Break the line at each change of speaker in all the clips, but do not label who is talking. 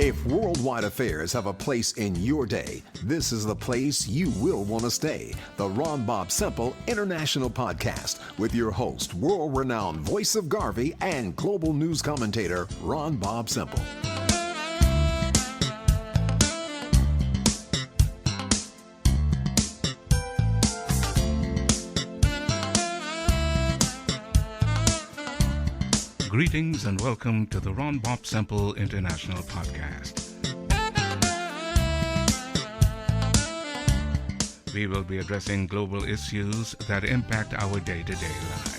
If worldwide affairs have a place in your day, this is the place you will want to stay. The Ron Bob Semple International Podcast with your host, world-renowned voice of Garvey and global news commentator, Ron Bob Semple.
Greetings and welcome to the Ron Bob Semple International Podcast. We will be addressing global issues that impact our day-to-day lives.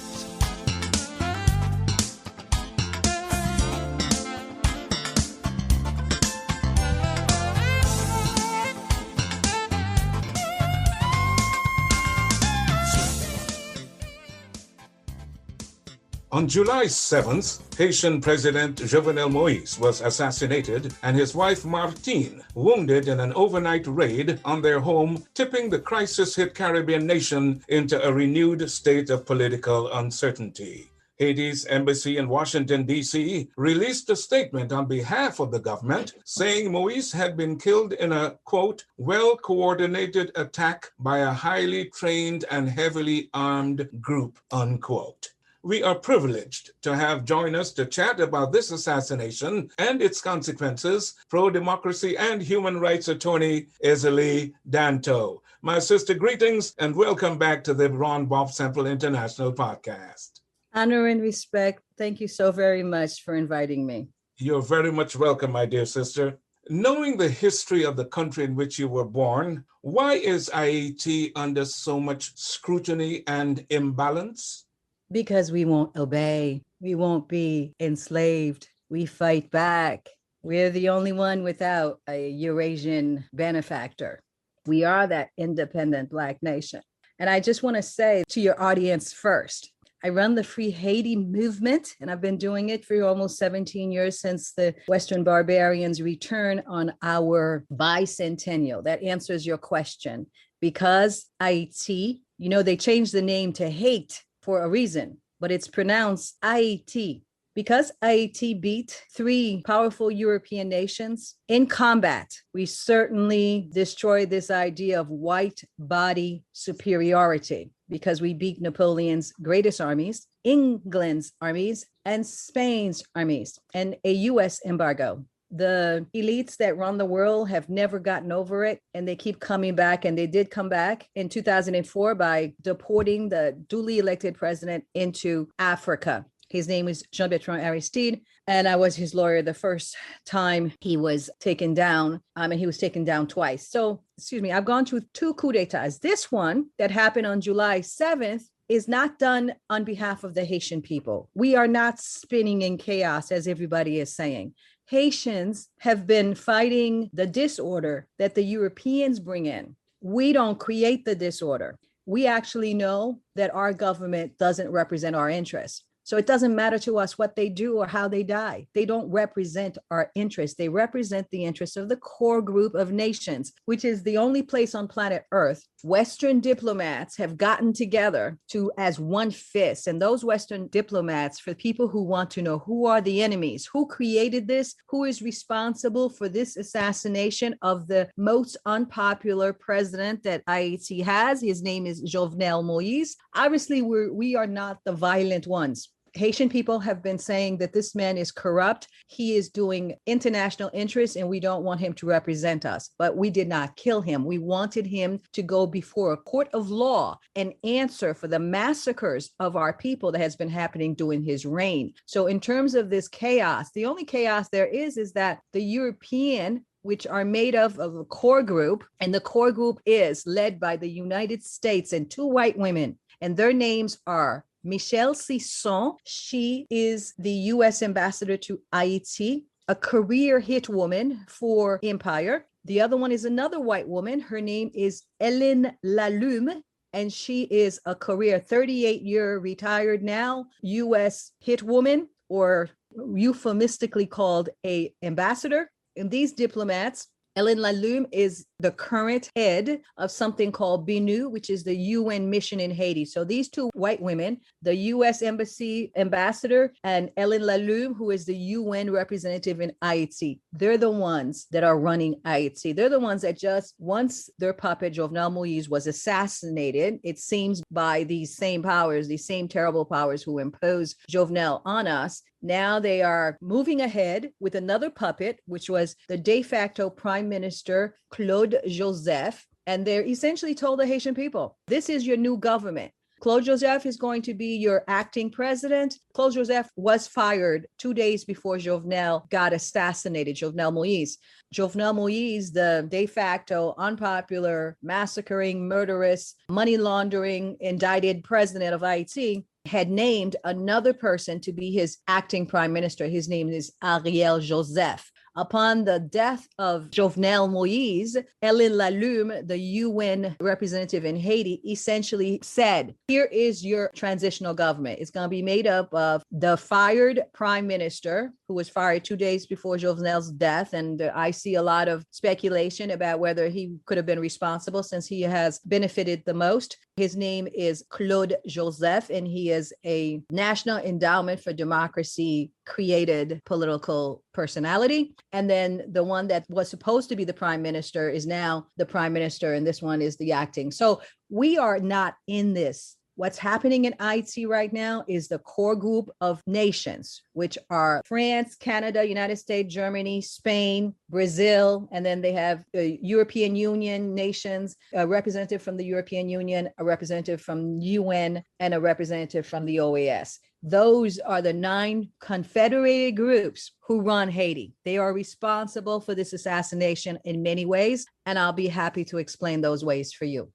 On July 7th, Haitian President Jovenel Moise was assassinated and his wife Martine wounded in an overnight raid on their home, tipping the crisis-hit Caribbean nation into a renewed state of political uncertainty. Haiti's embassy in Washington, D.C. released a statement on behalf of the government saying Moise had been killed in a, quote, well-coordinated attack by a highly trained and heavily armed group, unquote. We are privileged to have join us to chat about this assassination and its consequences, pro-democracy and human rights attorney Èzili Dantò. My sister, greetings and welcome back to the Ron Bob Semple International Podcast.
Honor and respect. Thank you so very much for inviting me.
You're very much welcome, my dear sister. Knowing the history of the country in which you were born, why is Haiti under so much scrutiny and imbalance?
Because we won't obey. We won't be enslaved. We fight back. We're the only one without a Eurasian benefactor. We are that independent Black nation. And I just want to say to your audience first, I run the Free Haiti movement, and I've been doing it for almost 17 years since the Western barbarians' return on our bicentennial. That answers your question. Because Haiti, they changed the name to Hate for a reason, but it's pronounced Haiti. Because Haiti beat three powerful European nations in combat, we certainly destroyed this idea of white body superiority because we beat Napoleon's greatest armies, England's armies, and Spain's armies, and a US embargo. The elites that run the world have never gotten over it, and they keep coming back. And they did come back in 2004 by deporting the duly elected president into Africa. His name is Jean-Bertrand Aristide, and I was his lawyer the first time he was taken down, and he was taken down twice. So, I've gone through two coups d'etats. This one that happened on July 7th is not done on behalf of the Haitian people. We are not spinning in chaos, as everybody is saying. Haitians have been fighting the disorder that the Europeans bring in. We don't create the disorder. We actually know that our government doesn't represent our interests. So it doesn't matter to us what they do or how they die. They don't represent our interests. They represent the interests of the core group of nations, which is the only place on planet Earth. Western diplomats have gotten together as one fist. And those Western diplomats, for people who want to know who are the enemies, who created this, who is responsible for this assassination of the most unpopular president that Haiti has, his name is Jovenel Moise. Obviously, we are not the violent ones. Haitian people have been saying that this man is corrupt. He is doing international interests and we don't want him to represent us. But we did not kill him. We wanted him to go before a court of law and answer for the massacres of our people that has been happening during his reign. So in terms of this chaos, the only chaos there is that the European, which are made of a core group, and the core group is led by the United States and two white women, and their names are Michelle Sisson. She is the U.S. ambassador to Haiti, a career hit woman for Empire. The other one is another white woman. Her name is Hélène Lalume, and she is a career 38-year retired now U.S. hit woman, or euphemistically called a ambassador. And these diplomats, Hélène Lalume is the current head of something called BNU, which is the UN mission in Haiti. So these two white women, the US Embassy ambassador and Ellen Lalume, who is the UN representative in Haiti, they're the ones that are running Haiti. They're the ones that just, once their puppet Jovenel Moise was assassinated, it seems by these same powers, these same terrible powers who imposed Jovenel on us, now they are moving ahead with another puppet, which was the de facto prime minister, Claude Joseph. And they're essentially told the Haitian people, this is your new government. Claude Joseph is going to be your acting president. Claude Joseph was fired 2 days before Jovenel got assassinated, Jovenel Moise. Jovenel Moise, the de facto, unpopular, massacring, murderous, money laundering, indicted president of Haiti, had named another person to be his acting prime minister. His name is Ariel Joseph. Upon the death of Jovenel Moise, Ellen Lalume, the UN representative in Haiti, essentially said, here is your transitional government. It's going to be made up of the fired prime minister, who was fired 2 days before Jovenel's death. And I see a lot of speculation about whether he could have been responsible since he has benefited the most. His name is Claude Joseph, and he is a National Endowment for Democracy created political personality. And then the one that was supposed to be the prime minister is now the prime minister, and this one is the acting. So we are not in this. What's happening in Haiti right now is the core group of nations, which are France, Canada, United States, Germany, Spain, Brazil, and then they have the European Union nations, a representative from the European Union, a representative from UN, and a representative from the OAS. Those are the 9 confederated groups who run Haiti. They are responsible for this assassination in many ways, and I'll be happy to explain those ways for you.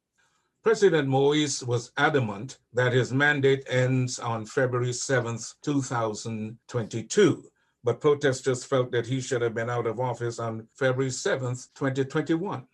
President Moise was adamant that his mandate ends on February 7th, 2022, but protesters felt that he should have been out of office on February 7th, 2021.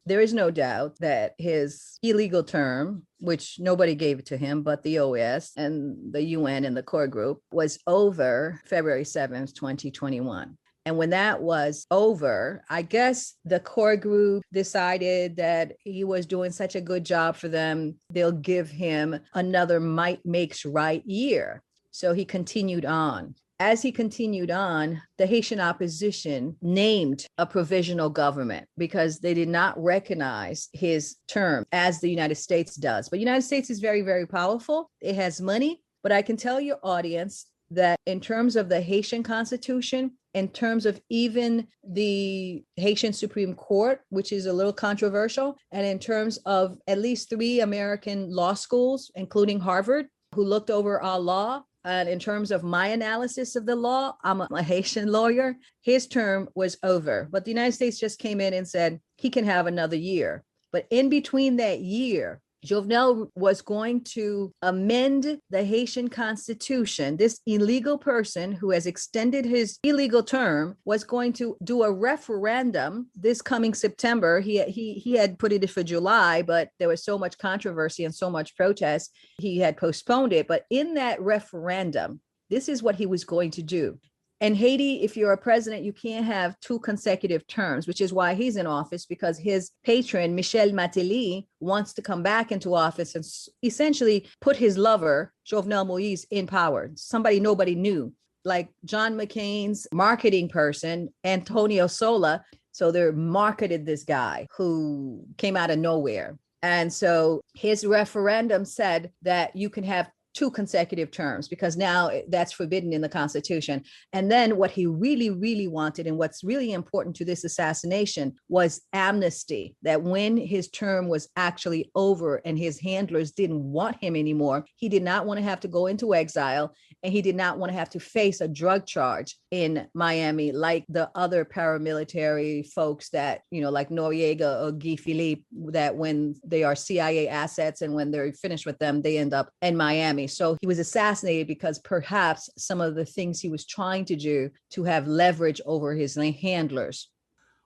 There is no doubt that his illegal term, which nobody gave it to him but the OAS and the UN and the core group, was over February 7th, 2021. And when that was over, I guess the core group decided that he was doing such a good job for them, they'll give him another might makes right year. So he continued on. As he continued on, the Haitian opposition named a provisional government because they did not recognize his term as the United States does. But the United States is very, very powerful. It has money. But I can tell your audience that in terms of the Haitian Constitution, in terms of even the Haitian Supreme Court, which is a little controversial, and in terms of at least 3 American law schools, including Harvard, who looked over our law, and in terms of my analysis of the law, I'm a Haitian lawyer, his term was over. But the United States just came in and said he can have another year. But in between that year, Jovenel was going to amend the Haitian Constitution. This illegal person who has extended his illegal term was going to do a referendum this coming September. He had put it for July, but there was so much controversy and so much protest, he had postponed it. But in that referendum, this is what he was going to do. In Haiti, if you're a president, you can't have 2 consecutive terms, which is why he's in office, because his patron, Michel Martelly, wants to come back into office and essentially put his lover, Jovenel Moise, in power. Somebody nobody knew, like John McCain's marketing person, Antonio Sola. So they marketed this guy who came out of nowhere. And so his referendum said that you can have 2 consecutive terms because now that's forbidden in the Constitution. And then what he really, really wanted, and what's really important to this assassination, was amnesty, that when his term was actually over and his handlers didn't want him anymore, he did not want to have to go into exile, and he did not want to have to face a drug charge in Miami like the other paramilitary folks that, like Noriega or Guy Philippe, that when they are CIA assets and when they're finished with them, they end up in Miami. So he was assassinated because perhaps some of the things he was trying to do to have leverage over his handlers.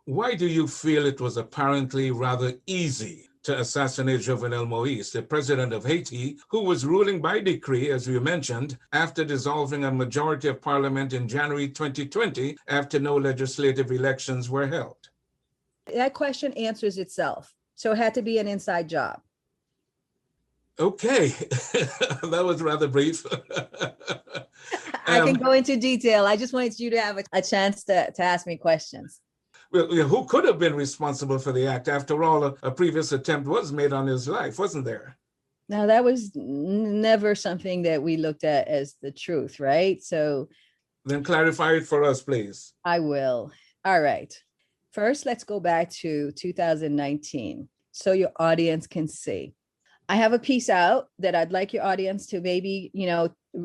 Why do you feel it was apparently rather easy to assassinate Jovenel Moise, the president of Haiti, who was ruling by decree, as you mentioned, after dissolving a majority of parliament in January 2020, after no legislative elections were held?
That question answers itself. So it had to be an inside job.
Okay, that was rather brief.
I can go into detail. I just wanted you to have a chance to ask me questions.
Well, who could have been responsible for the act? After all, a previous attempt was made on his life, wasn't there?
Now, that was never something that we looked at as the truth, right? So
then clarify it for us, please.
I will. All right. First, let's go back to 2019 so your audience can see. I have a piece out that I'd like your audience to maybe,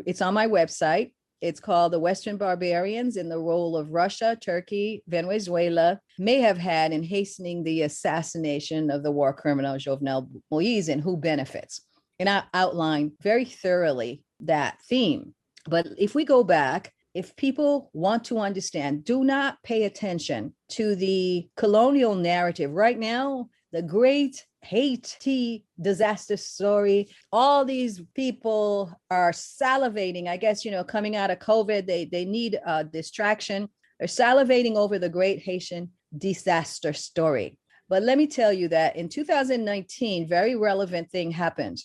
it's on my website. It's called The Western Barbarians in the Role of Russia, Turkey, Venezuela May Have Had in Hastening the Assassination of the War Criminal Jovenel Moise and Who Benefits. And I outline very thoroughly that theme. But if we go back, if people want to understand, do not pay attention to the colonial narrative. Right now, the great Haiti disaster story, all these people are salivating. I guess, coming out of COVID, they need a distraction. They're salivating over the great Haitian disaster story. But let me tell you that in 2019, very relevant thing happened.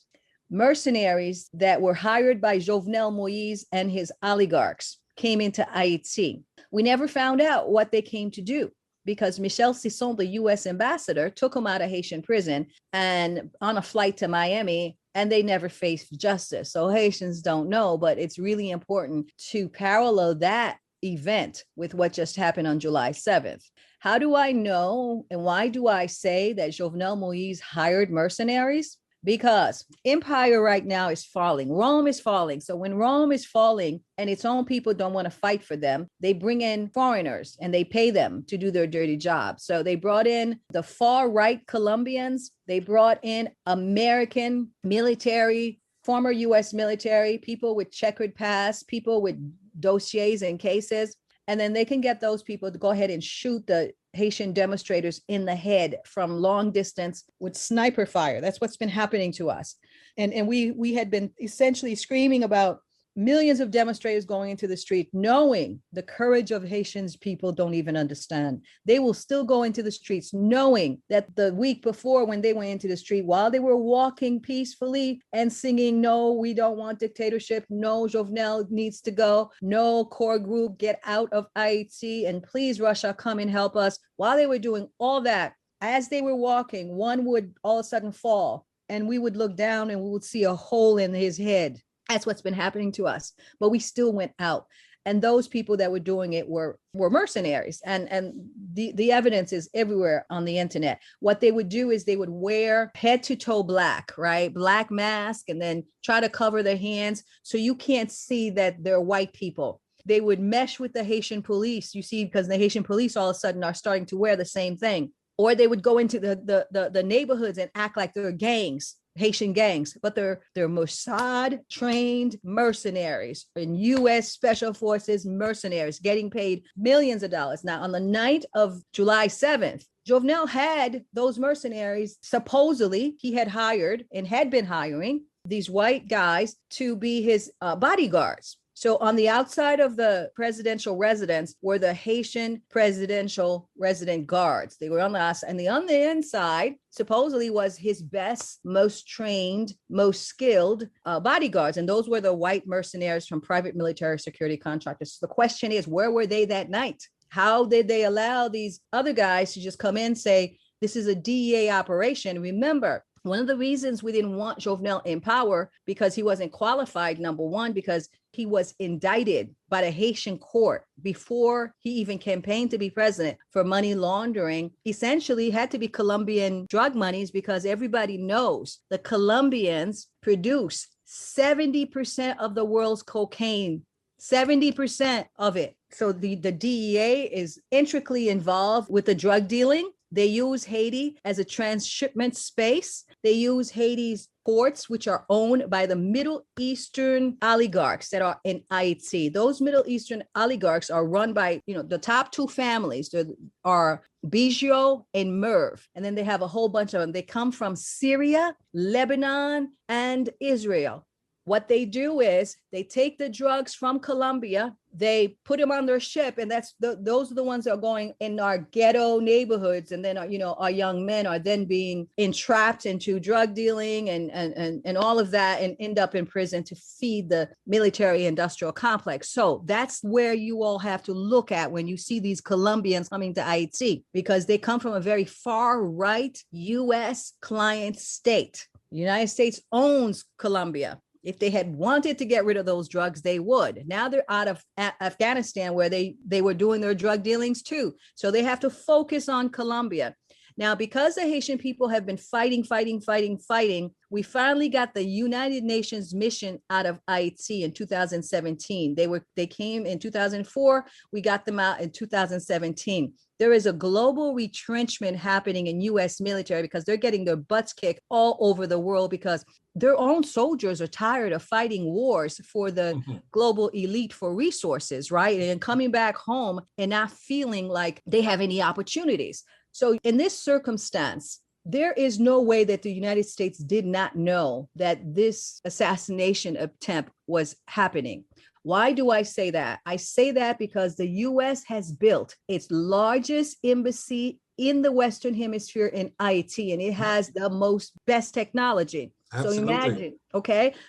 Mercenaries that were hired by Jovenel Moise and his oligarchs came into Haiti. We never found out what they came to do because Michel Sisson, the U.S. ambassador, took them out of Haitian prison and on a flight to Miami, and they never faced justice. So Haitians don't know, but it's really important to parallel that event with what just happened on July 7th. How do I know and why do I say that Jovenel Moise hired mercenaries? Because empire right now is falling. Rome is falling. So when Rome is falling and its own people don't want to fight for them, they bring in foreigners and they pay them to do their dirty job. So they brought in the far right Colombians. They brought in American military, former US military, people with checkered past, people with dossiers and cases. And then they can get those people to go ahead and shoot the Haitian demonstrators in the head from long distance with sniper fire. That's what's been happening to us. And we had been essentially screaming about millions of demonstrators going into the street, knowing the courage of Haitians people don't even understand. They will still go into the streets knowing that the week before when they went into the street, while they were walking peacefully and singing, no, we don't want dictatorship, no, Jovenel needs to go, no, core group, get out of Haiti, and please, Russia, come and help us. While they were doing all that, as they were walking, one would all of a sudden fall, and we would look down and we would see a hole in his head. That's what's been happening to us. But we still went out. And those people that were doing it were mercenaries. And the evidence is everywhere on the internet. What they would do is they would wear head to toe black, right? Black mask, and then try to cover their hands so you can't see that they're white people. They would mesh with the Haitian police, you see, because the Haitian police all of a sudden are starting to wear the same thing. Or they would go into the neighborhoods and act like they're gangs, Haitian gangs, but they're Mossad trained mercenaries and U.S. Special Forces mercenaries getting paid millions of dollars. Now, on the night of July 7th, Jovenel had those mercenaries, supposedly he had hired and had been hiring these white guys to be his bodyguards. So on the outside of the presidential residence were the Haitian presidential resident guards. They were on the outside, and on the inside supposedly was his best, most trained, most skilled bodyguards. And those were the white mercenaries from private military security contractors. So the question is, where were they that night? How did they allow these other guys to just come in and say, this is a DEA operation? Remember, one of the reasons we didn't want Jovenel in power because he wasn't qualified, number one, because he was indicted by the Haitian court before he even campaigned to be president for money laundering. Essentially had to be Colombian drug monies because everybody knows the Colombians produce 70% of the world's cocaine, 70% of it. So the DEA is intricately involved with the drug dealing. They use Haiti as a transshipment space. They use Haiti's ports, which are owned by the Middle Eastern oligarchs that are in Haiti. Those Middle Eastern oligarchs are run by, the top two families are Bijou and Merv. And then they have a whole bunch of them. They come from Syria, Lebanon, and Israel. what they do is they take the drugs from Colombia, they put them on their ship, and those are the ones that are going in our ghetto neighborhoods, and then our young men are then being entrapped into drug dealing and all of that, and end up in prison to feed the military industrial complex. So that's where you all have to look at when you see these Colombians coming to Haiti, because they come from a very far right U.S. client state. The United States owns Colombia. If they had wanted to get rid of those drugs, they would. Now they're out of Afghanistan, where they were doing their drug dealings too. So they have to focus on Colombia. Now, because the Haitian people have been fighting, we finally got the United Nations mission out of Haiti in 2017. They came in 2004. We got them out in 2017. There is a global retrenchment happening in U.S. military because they're getting their butts kicked all over the world because their own soldiers are tired of fighting wars for the global elite for resources, right? And coming back home and not feeling like they have any opportunities. So in this circumstance, there is no way that the United States did not know that this assassination attempt was happening. Why do I say that? I say that because the U.S. has built its largest embassy in the Western Hemisphere in Haiti, and it has the best technology.
Absolutely.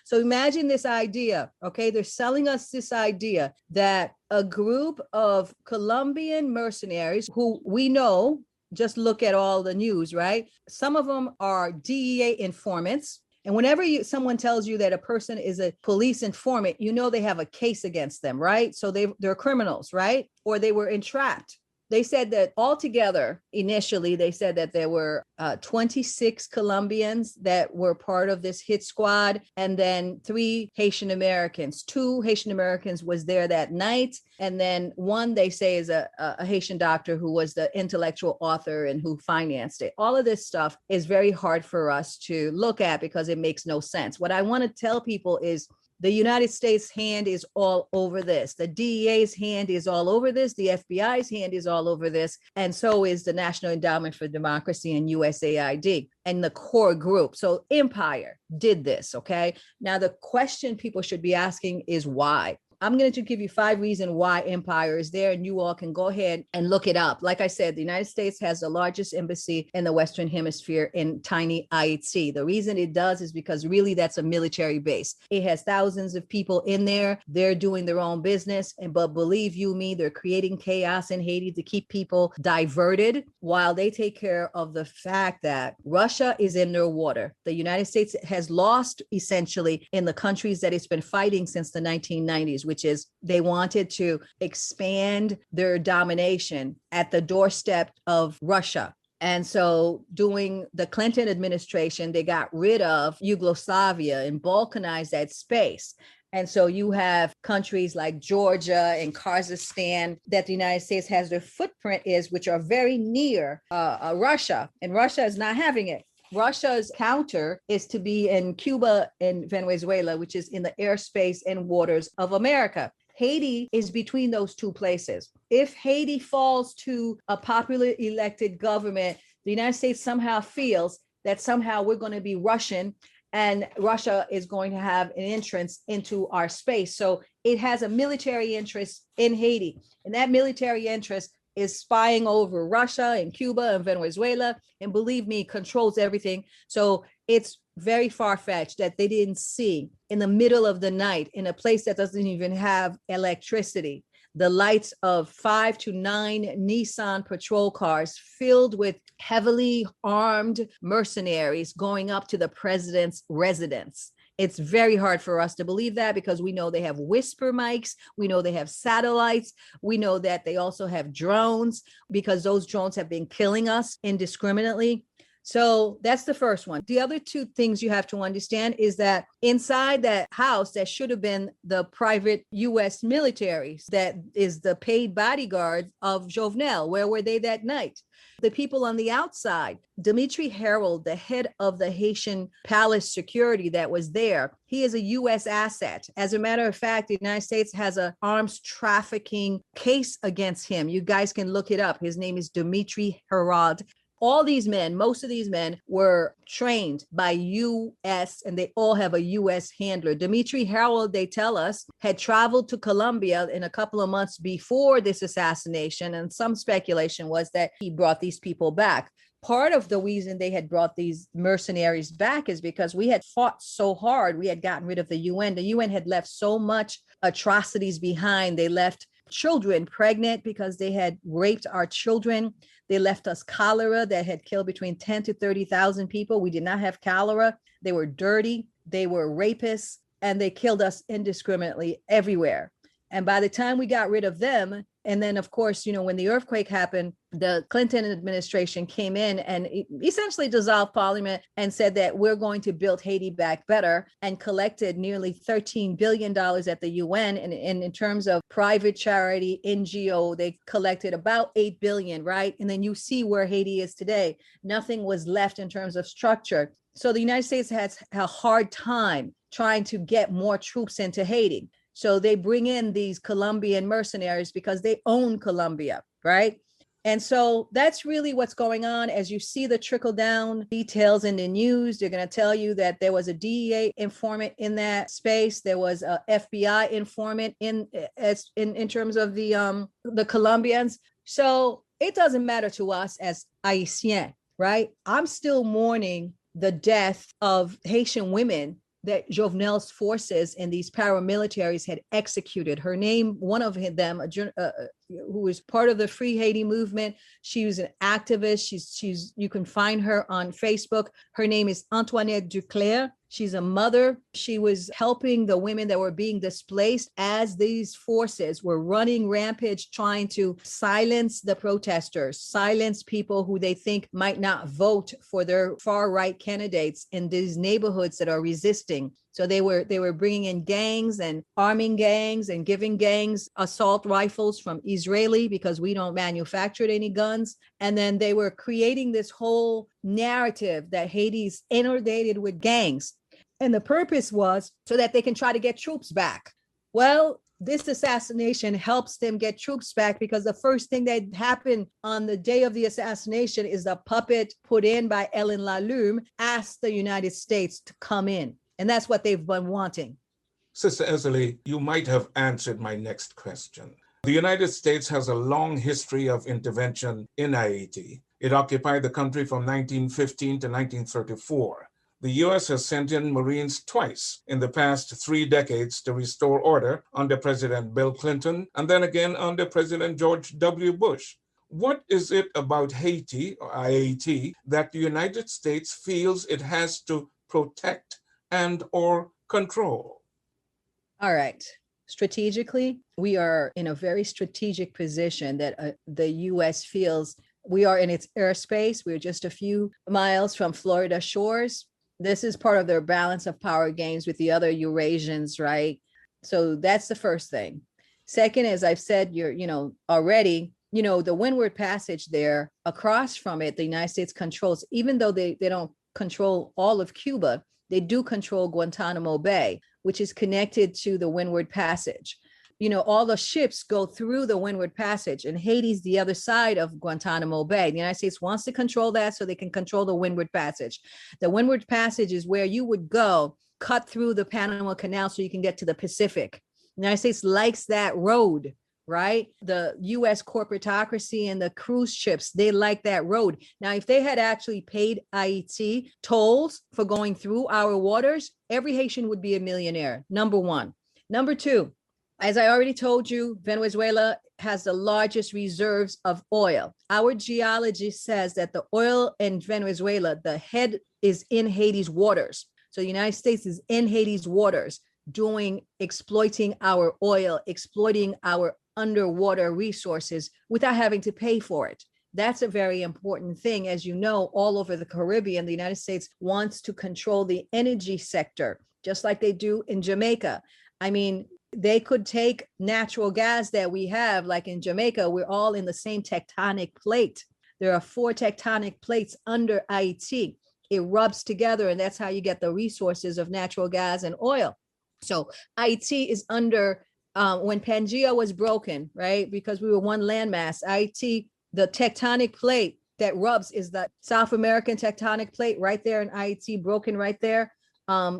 So imagine this idea, okay? They're selling us this idea that a group of Colombian mercenaries who we know, just look at all the news, right? Some of them are DEA informants. And whenever someone tells you that a person is a police informant, you know they have a case against them, right? So they're criminals, right? Or they were entrapped. They said that altogether, initially, they said that there were 26 Colombians that were part of this hit squad, and then 3 Haitian Americans. 2 Haitian Americans was there that night, and then one they say is a Haitian doctor who was the intellectual author and who financed it. All of this stuff is very hard for us to look at because it makes no sense. What I want to tell people is the United States hand is all over this. The DEA's hand is all over this. The FBI's hand is all over this. And so is the National Endowment for Democracy and USAID and the core group. So Empire did this, okay? Now, the question people should be asking is why? I'm going to give you 5 reasons why Empire is there, and you all can go ahead and look it up. Like I said, the United States has the largest embassy in the Western Hemisphere in tiny Haiti. The reason it does is because really that's a military base. It has thousands of people in there. They're doing their own business. But believe you me, they're creating chaos in Haiti to keep people diverted while they take care of the fact that Russia is in their water. The United States has lost essentially in the countries that it's been fighting since the 1990s. Which is they wanted to expand their domination at the doorstep of Russia. And so during the Clinton administration, they got rid of Yugoslavia and balkanized that space. And so you have countries like Georgia and Kazakhstan that the United States has their footprint which are very near Russia, and Russia is not having it. Russia's counter is to be in Cuba and Venezuela, which is in the airspace and waters of America. Haiti is between those 2 places. If Haiti falls to a popular elected government, the United States somehow feels that somehow we're going to be Russian and Russia is going to have an entrance into our space. So it has a military interest in Haiti, and that military interest is spying over Russia and Cuba and Venezuela, and believe me, controls everything. So it's very far-fetched that they didn't see in the middle of the night in a place that doesn't even have electricity, the lights of 5 to 9 Nissan patrol cars filled with heavily armed mercenaries going up to the president's residence. It's very hard for us to believe that because we know they have whisper mics. We know they have satellites. We know that they also have drones because those drones have been killing us indiscriminately. So that's the first one. The other 2 things you have to understand is that inside that house that should have been the private U.S. military, that is the paid bodyguard of Jovenel, where were they that night? The people on the outside, Dimitri Harold, the head of the Haitian palace security that was there, he is a U.S. asset. As a matter of fact, the United States has an arms trafficking case against him. You guys can look it up. His name is Dimitri Harold. All these men, most of these men were trained by U.S. and they all have a U.S. handler. Dimitri Harold, they tell us, had traveled to Colombia in a couple of months before this assassination. And some speculation was that he brought these people back. Part of the reason they had brought these mercenaries back is because we had fought so hard. We had gotten rid of the UN. The UN had left so much atrocities behind. They left children pregnant because they had raped our children. They left us cholera that had killed between 10 to 30,000 people. We did not have cholera. They were dirty. They were rapists, and they killed us indiscriminately everywhere. And by the time we got rid of them, and then, of course, when the earthquake happened, the Clinton administration came in and essentially dissolved parliament and said that we're going to build Haiti back better, and collected nearly $13 billion at the UN. And in terms of private charity, NGO, they collected about $8 billion, right? And then you see where Haiti is today. Nothing was left in terms of structure. So the United States has a hard time trying to get more troops into Haiti. So they bring in these Colombian mercenaries because they own Colombia, right? And so that's really what's going on. As you see the trickle down details in the news, they're going to tell you that there was a DEA informant in that space. There was a FBI informant in terms of the Colombians. So it doesn't matter to us as Haitian, right? I'm still mourning the death of Haitian women that Jovenel's forces and these paramilitaries had executed. Her name, one of them, who was part of the Free Haiti movement. She was an activist. She's you can find her on Facebook. Her name is Antoinette Duclair. She's a mother. She was helping the women that were being displaced as these forces were running rampage, trying to silence the protesters, silence people who they think might not vote for their far right candidates in these neighborhoods that are resisting. So they were bringing in gangs and arming gangs and giving gangs assault rifles from Israeli because we don't manufacture any guns. And then they were creating this whole narrative that Haiti's inundated with gangs. And the purpose was so that they can try to get troops back. Well, this assassination helps them get troops back because the first thing that happened on the day of the assassination is the puppet put in by Ellen Lalume asked the United States to come in. And that's what they've been wanting.
Sister Èzili, you might have answered my next question. The United States has a long history of intervention in Haiti. It occupied the country from 1915 to 1934. The U.S. has sent in Marines twice in the past 3 decades to restore order under President Bill Clinton and then again under President George W. Bush. What is it about Haiti, or Haiti, that the United States feels it has to protect and or control?
All right. Strategically, we are in a very strategic position that the U.S. feels we are in its airspace. We're just a few miles from Florida shores. This is part of their balance of power games with the other Eurasians, right? So that's the first thing. Second, as I've said, already, the Windward Passage there, across from it, the United States controls, even though they don't control all of Cuba, they do control Guantanamo Bay, which is connected to the Windward Passage. All the ships go through the Windward Passage, and Haiti's the other side of Guantanamo Bay. The United States wants to control that so they can control the Windward Passage. The Windward Passage is where you would go, cut through the Panama Canal so you can get to the Pacific. The United States likes that road, right? The U.S. corporatocracy and the cruise ships, they like that road. Now, if they had actually paid Haiti tolls for going through our waters, every Haitian would be a millionaire, number one. Number two, as I already told you, Venezuela has the largest reserves of oil. Our geology says that the oil in Venezuela, the head is in Haiti's waters. So the United States is in Haiti's waters exploiting our oil, exploiting our underwater resources without having to pay for it. That's a very important thing. As you know, all over the Caribbean, the United States wants to control the energy sector, just like they do in Jamaica. I mean, they could take natural gas that we have, like in Jamaica, we're all in the same tectonic plate. There are 4 tectonic plates under Haiti. It rubs together, and that's how you get the resources of natural gas and oil. So Haiti is under, when Pangea was broken, right? Because we were one landmass, Haiti, the tectonic plate that rubs is the South American tectonic plate right there in Haiti, broken right there.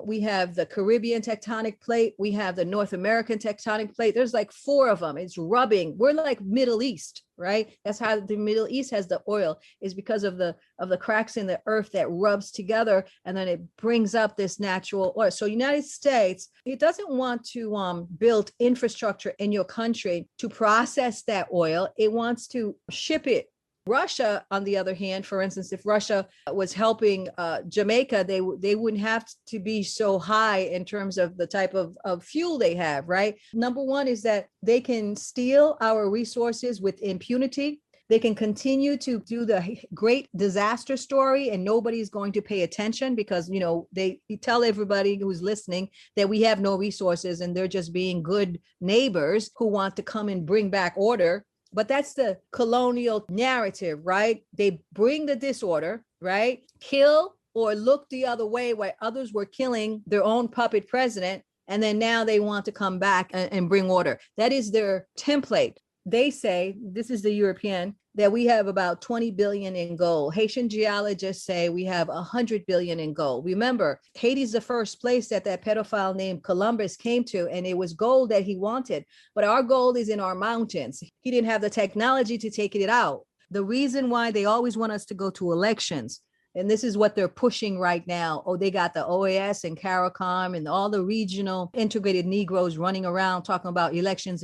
We have the Caribbean tectonic plate. We have the North American tectonic plate. There's like 4 of them. It's rubbing. We're like Middle East, right? That's how the Middle East has the oil, is because of the cracks in the earth that rubs together, and then it brings up this natural oil. So United States, it doesn't want to build infrastructure in your country to process that oil. It wants to ship it. Russia, on the other hand, for instance, if Russia was helping Jamaica, they wouldn't have to be so high in terms of the type of fuel they have, right? Number one is that they can steal our resources with impunity. They can continue to do the great disaster story and nobody's going to pay attention because, they tell everybody who's listening that we have no resources and they're just being good neighbors who want to come and bring back order. But that's the colonial narrative, right? They bring the disorder, right? Kill or look the other way while others were killing their own puppet president. And then now they want to come back and bring order. That is their template. They say, this is the European, that we have about 20 billion in gold. Haitian geologists say we have 100 billion in gold. Remember, Haiti's the first place that pedophile named Columbus came to, and it was gold that he wanted. But our gold is in our mountains. He didn't have the technology to take it out. The reason why they always want us to go to elections, and this is what they're pushing right now. Oh, they got the OAS and CARICOM and all the regional integrated Negroes running around talking about elections,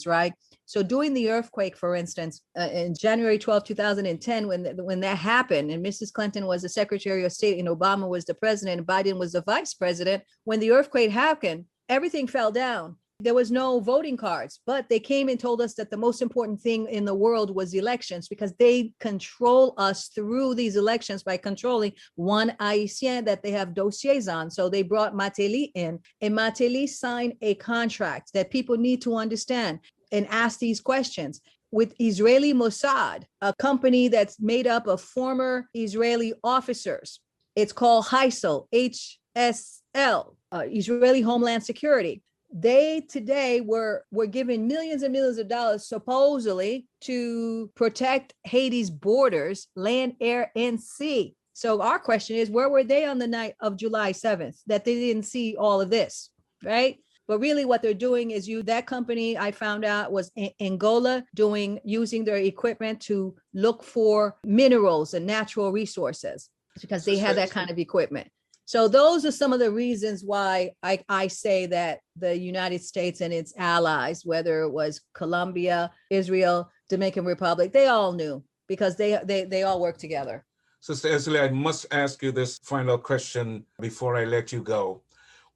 right? So during the earthquake, for instance, in January 12, 2010, when that happened, and Mrs. Clinton was the Secretary of State and Obama was the president and Biden was the vice president, when the earthquake happened, everything fell down. There was no voting cards, but they came and told us that the most important thing in the world was elections because they control us through these elections by controlling one Haitien that they have dossiers on. So they brought Martine in, and Martine signed a contract that people need to understand and ask these questions with Israeli Mossad, a company that's made up of former Israeli officers. It's called HISL, HSL, Israeli Homeland Security. They today were given millions and millions of dollars supposedly to protect Haiti's borders, land, air, and sea. So our question is, where were they on the night of July 7th that they didn't see all of this, right? But really what they're doing is that company I found out was in Angola using their equipment to look for minerals and natural resources because they had that kind of equipment. So those are some of the reasons why I say that the United States and its allies, whether it was Colombia, Israel, Dominican Republic, they all knew because they all work together.
Sister Èzili, I must ask you this final question before I let you go.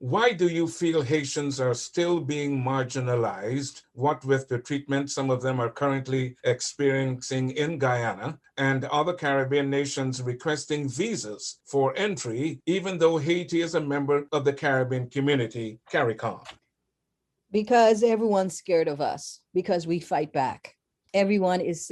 Why do you feel Haitians are still being marginalized, what with the treatment some of them are currently experiencing in Guyana, and other Caribbean nations requesting visas for entry, even though Haiti is a member of the Caribbean community, CARICOM?
Because everyone's scared of us, because we fight back. Everyone is,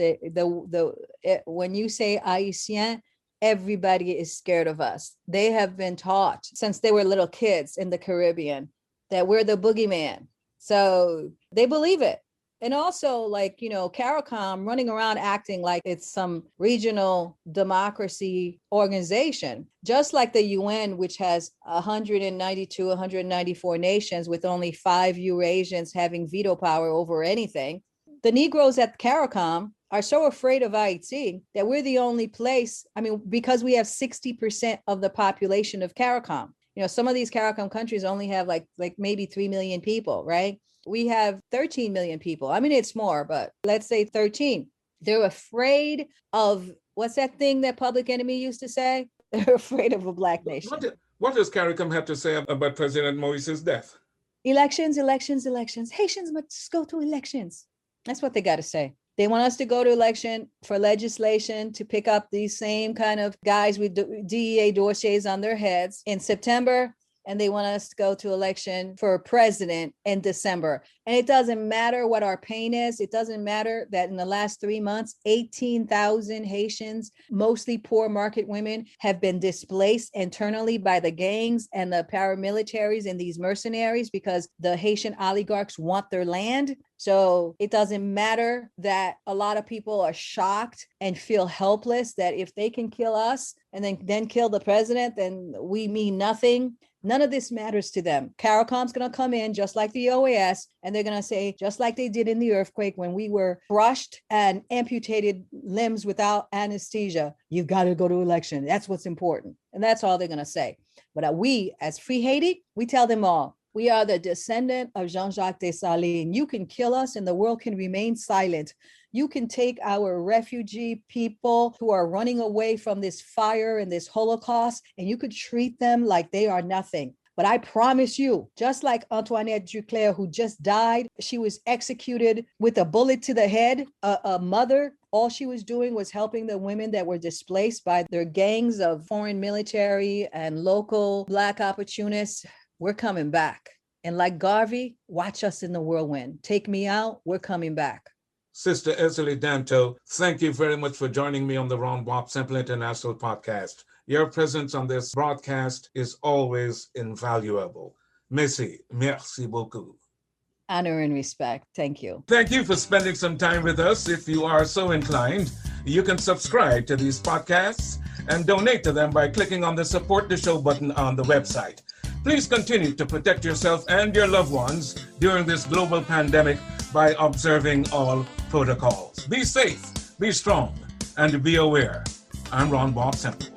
when you say Haitien, everybody is scared of us. They have been taught since they were little kids in the Caribbean that we're the boogeyman. So they believe it. And also CARICOM running around acting like it's some regional democracy organization, just like the UN, which has 192, 194 nations with only 5 Eurasians having veto power over anything. The Negroes at CARICOM are so afraid of Haiti that we're the only place, because we have 60% of the population of CARICOM. Some of these CARICOM countries only have like maybe 3 million people, right? We have 13 million people. It's more, but let's say 13. They're afraid of, what's that thing that Public Enemy used to say? They're afraid of a black nation.
What does CARICOM have to say about President Moise's death?
Elections. Haitians must go to elections. That's what they got to say. They want us to go to election for legislation to pick up these same kind of guys with DEA dossiers on their heads in September. And they want us to go to election for president in December. And it doesn't matter what our pain is. It doesn't matter that in the last 3 months, 18,000 Haitians, mostly poor market women, have been displaced internally by the gangs and the paramilitaries and these mercenaries because the Haitian oligarchs want their land. So it doesn't matter that a lot of people are shocked and feel helpless that if they can kill us and then kill the president, then we mean nothing. None of this matters to them. CARICOM's going to come in just like the OAS, and they're going to say, just like they did in the earthquake when we were crushed and amputated limbs without anesthesia, you've got to go to election. That's what's important. And that's all they're going to say. But we, as Free Haiti, we tell them all, we are the descendant of Jean-Jacques Dessalines. You can kill us and the world can remain silent. You can take our refugee people who are running away from this fire and this Holocaust, and you could treat them like they are nothing. But I promise you, just like Antoinette Duclair, who just died, she was executed with a bullet to the head, a mother. All she was doing was helping the women that were displaced by their gangs of foreign military and local Black opportunists. We're coming back. And like Garvey, watch us in the whirlwind. Take me out, we're coming back.
Sister Èzili Dantò, thank you very much for joining me on the Ron Bob Simple International podcast. Your presence on this broadcast is always invaluable. Merci beaucoup.
Honor and respect. Thank you.
Thank you for spending some time with us. If you are so inclined, you can subscribe to these podcasts and donate to them by clicking on the Support the Show button on the website. Please continue to protect yourself and your loved ones during this global pandemic by observing all protocols. Be safe, be strong, and be aware. I'm Ron Bob Simple.